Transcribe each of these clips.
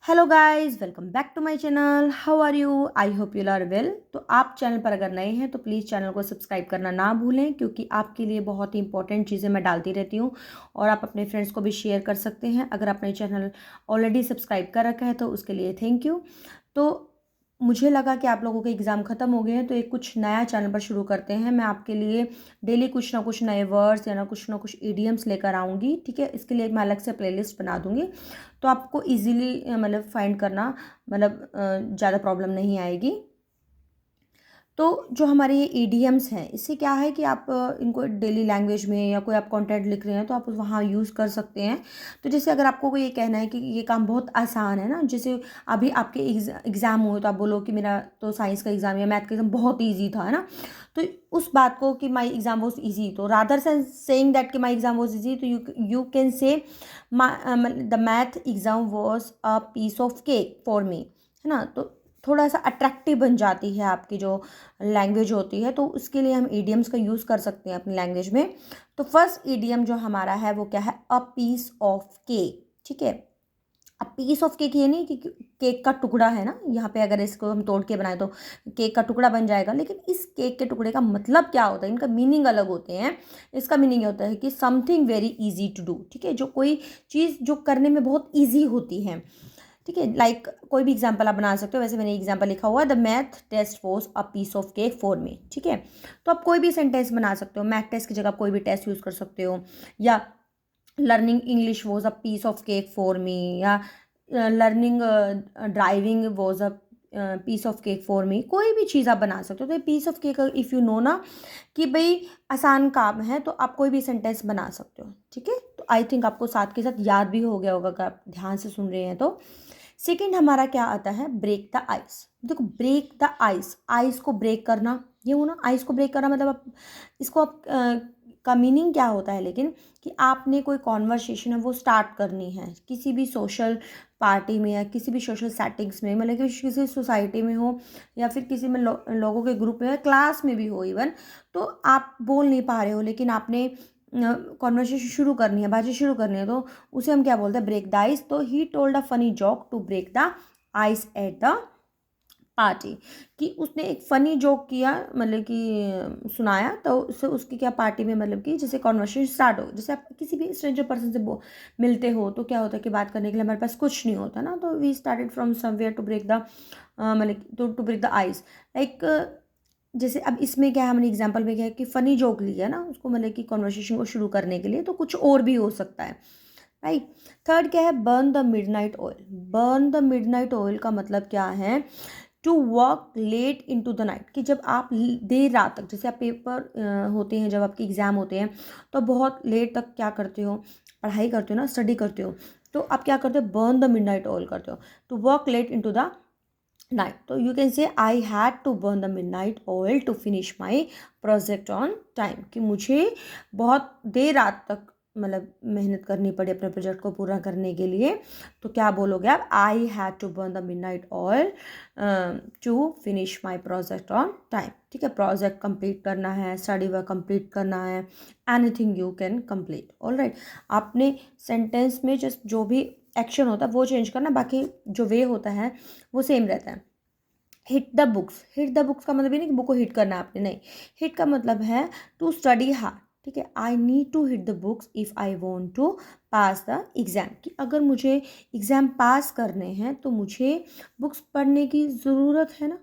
Hello guys, welcome back to my channel. How are you? I hope you are well. तो आप channel पर अगर नए हैं तो प्लीज़ चैनल को सब्सक्राइब करना ना भूलें, क्योंकि आपके लिए बहुत ही इंपॉर्टेंट चीज़ें मैं डालती रहती हूँ और आप अपने फ्रेंड्स को भी शेयर कर सकते हैं। अगर आपने चैनल ऑलरेडी सब्सक्राइब कर रखा है तो उसके लिए थैंक यू। तो मुझे लगा कि आप लोगों के एग्ज़ाम ख़त्म हो गए हैं, तो एक कुछ नया चैनल पर शुरू करते हैं। मैं आपके लिए डेली कुछ ना कुछ नए वर्ड्स या ना कुछ ईडियम्स लेकर आऊँगी, ठीक है। इसके लिए मैं अलग से प्लेलिस्ट बना दूँगी, तो आपको इजीली मतलब फाइंड करना मतलब ज़्यादा प्रॉब्लम नहीं आएगी। तो जो हमारे ये ईडीएम्स हैं, इससे क्या है कि आप इनको डेली लैंग्वेज में या कोई आप कंटेंट लिख रहे हैं तो आप वहाँ यूज़ कर सकते हैं। तो जैसे अगर आपको कोई ये कहना है कि ये काम बहुत आसान है ना, जैसे अभी आपके एग्ज़ाम हो तो आप बोलो कि मेरा तो साइंस का एग्ज़ाम या मैथ का एग्ज़ाम बहुत ईजी था, है ना। तो उस बात को कि माई एग्ज़ाम वॉज ईजी, तो रादर सेन सेइंग दैट कि माई एग्ज़ाम वॉज ईजी, तो you can say the math exam was a piece of cake for me, है ना। तो थोड़ा सा अट्रैक्टिव बन जाती है आपकी जो लैंग्वेज होती है, तो उसके लिए हम ईडियम्स का यूज़ कर सकते हैं अपनी लैंग्वेज में। तो फर्स्ट ईडियम जो हमारा है वो क्या है? अ पीस ऑफ केक, ठीक है। अ पीस ऑफ केक ये नहीं कि केक का टुकड़ा है ना, यहाँ पे अगर इसको हम तोड़ के बनाए तो केक का टुकड़ा बन जाएगा, लेकिन इस केक के टुकड़े का मतलब क्या होता है, इनका मीनिंग अलग होते हैं। इसका मीनिंग ये होता है कि something very easy to do, ठीक है। जो कोई चीज़ जो करने में बहुत ईजी होती है, ठीक है। लाइक कोई भी एग्जाम्पल आप बना सकते हो। वैसे मैंने एग्जाम्पल लिखा हुआ है, the math test was a piece of cake for me, ठीक है। तो आप कोई भी सेंटेंस बना सकते हो, मैथ टेस्ट की जगह आप कोई भी टेस्ट यूज़ कर सकते हो, या learning English was a piece of cake for me, या learning driving was a piece of cake for me. कोई भी चीज़ आप बना सकते हो। तो piece of cake if you know ना कि भाई आसान काम है, तो आप कोई भी सेंटेंस बना सकते हो, ठीक है। तो आई थिंक आपको साथ के साथ याद भी हो गया होगा अगर आप ध्यान से सुन रहे हैं तो। सेकेंड हमारा क्या आता है? Break the ice. देखो, ब्रेक द आइस, आइस को ब्रेक करना, ये हो ना, आइस को ब्रेक करना मतलब आप इसको आप का मीनिंग क्या होता है, लेकिन कि आपने कोई कॉन्वर्सेशन है वो स्टार्ट करनी है किसी भी सोशल पार्टी में या किसी भी सोशल सेटिंग्स में, मतलब कि किसी सोसाइटी में हो या फिर किसी में लोगों के ग्रुप में, क्लास में भी हो इवन। तो आप बोल नहीं पा रहे हो, लेकिन आपने कॉन्वर्सेशन शुरू करनी है, बातचीत शुरू करनी है, तो उसे हम क्या बोलते हैं? Break the ice. तो he told a funny joke to break the ice at the party, कि उसने एक फ़नी जोक किया, मतलब कि सुनाया, तो उससे उसकी क्या पार्टी में, मतलब कि जैसे कॉन्वर्सेशन स्टार्ट हो, जैसे आप किसी भी स्ट्रेंजर पर्सन से मिलते हो तो क्या होता है कि बात करने के लिए हमारे पास कुछ नहीं होता ना, तो we started from somewhere to break the मतलब to break the ice. Like जैसे अब इसमें क्या है, हमने एग्जांपल में क्या है कि फ़नी जोक लिया ना उसको, मतलब कि कॉन्वर्सेशन को शुरू करने के लिए, तो कुछ और भी हो सकता है, राइट। थर्ड क्या है? Burn the midnight oil. Burn the midnight oil का मतलब क्या है? To work late in to the night, कि जब आप देर रात तक, जैसे आप पेपर होते हैं, जब आपके एग्ज़ाम होते हैं तो बहुत लेट तक क्या करते हो? पढ़ाई करते हो ना, स्टडी करते हो। तो आप क्या करते हो? बर्न द मिडनाइट ऑयल करते हो, to work late in to the night. तो you can say I had to burn the midnight oil to finish my project on time, कि मुझे बहुत देर रात तक मतलब मेहनत करनी पड़ी अपने प्रोजेक्ट को पूरा करने के लिए। तो क्या बोलोगे आप? I had to burn the midnight oil to finish my project on time, ठीक है। प्रोजेक्ट कंप्लीट करना है, स्टडी वर्क कंप्लीट करना है, anything you can complete, all right. आपने सेंटेंस में जस्ट जो भी एक्शन होता है वो चेंज करना, बाकी जो वे होता है वो सेम रहता है। Hit the books. Hit the books का मतलब ये नहीं कि बुक को हिट करना है आपने, नहीं। हिट का मतलब है टू स्टडी हार्ड, ठीक है। I need to hit the books if I want to pass the exam, कि अगर मुझे एग्ज़ाम पास करने हैं तो मुझे बुक्स पढ़ने की ज़रूरत है ना,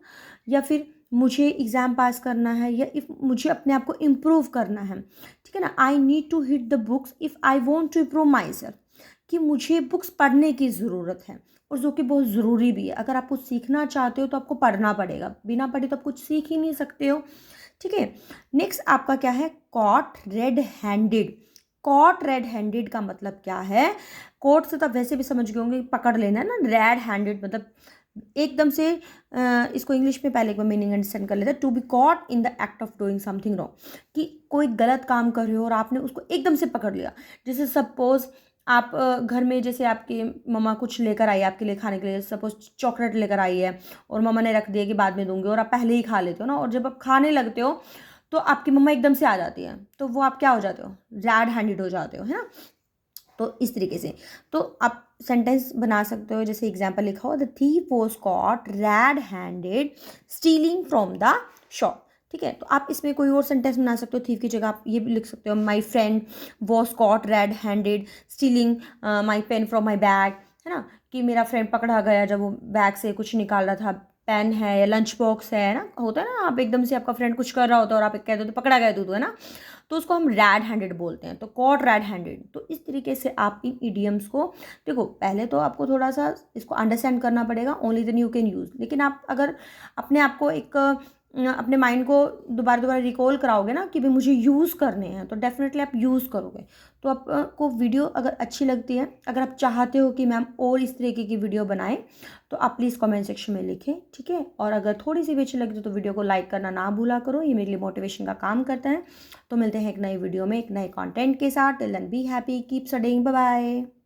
या फिर मुझे एग्ज़ाम पास करना है, या इफ़ मुझे अपने आप को इम्प्रूव करना है, ठीक है ना। I need to hit the books if I want to improve myself, कि मुझे बुक्स पढ़ने की ज़रूरत है, और जो कि बहुत ज़रूरी भी है। अगर आप कुछ सीखना चाहते हो तो आपको पढ़ना पड़ेगा, बिना पढ़े तो आप कुछ सीख ही नहीं सकते हो, ठीक है। नेक्स्ट आपका क्या है? Cot red handed. Cot red handed का मतलब क्या है? कॉट से तो आप वैसे भी समझ गए होंगे, पकड़ लेना है ना। रेड हैंडेड मतलब एकदम से इसको इंग्लिश में पहले एक बार मीनिंग अंडरस्टैंड कर लेते हैं। To be caught in the act of doing something wrong, कि कोई गलत काम कर रहे हो और आपने उसको एकदम से पकड़ लिया। जैसे सपोज आप घर में, जैसे आपकी मम्मा कुछ लेकर आई है आपके लिए खाने के लिए, सपोज चॉकलेट लेकर आई है और मम्मा ने रख दिया कि बाद में दूंगी, और आप पहले ही खा लेते हो ना, और जब आप खाने लगते हो तो आपकी मम्मा एकदम से आ जाती है, तो वो आप क्या हो जाते हो? रेड हैंडेड हो जाते हो, है ना। तो इस तरीके से, तो आप सेंटेंस बना सकते हो, जैसे एग्जाम्पल लिखा हो, the thief was caught red handed stealing from the shop. ठीक है, तो आप इसमें कोई और सेंटेंस बना सकते हो, थीफ की जगह आप ये भी लिख सकते हो, my friend was caught red handed stealing my pen from my bag, है ना, कि मेरा फ्रेंड पकड़ा गया जब वो बैग से कुछ निकाल रहा था, पेन है या लंच बॉक्स है ना, होता है ना, आप एकदम से आपका फ्रेंड कुछ कर रहा होता है और आप कहते हो तो पकड़ा गया तू, है ना, तो उसको हम रेड हैंडेड बोलते हैं, तो कॉट रेड हैंडेड। तो इस तरीके से आप इन इडियम्स को, देखो पहले तो आपको थोड़ा सा इसको अंडरस्टैंड करना पड़ेगा, only then you can use. लेकिन आप अगर अपने आप को एक अपने माइंड को दोबारा दोबारा रिकॉल कराओगे ना कि भाई मुझे यूज़ करने हैं, तो डेफिनेटली आप यूज़ करोगे। तो आपको वीडियो अगर अच्छी लगती है, अगर आप चाहते हो कि मैम और इस तरीके की वीडियो बनाएं, तो आप प्लीज़ कमेंट सेक्शन में लिखें, ठीक है। और अगर थोड़ी सी भी अच्छी लगी तो वीडियो को लाइक करना ना भूला करो, ये मेरे लिए मोटिवेशन का काम करता है। तो मिलते हैं एक नई वीडियो में एक नए कंटेंट के साथ। Till then be happy, keep studying, bye bye.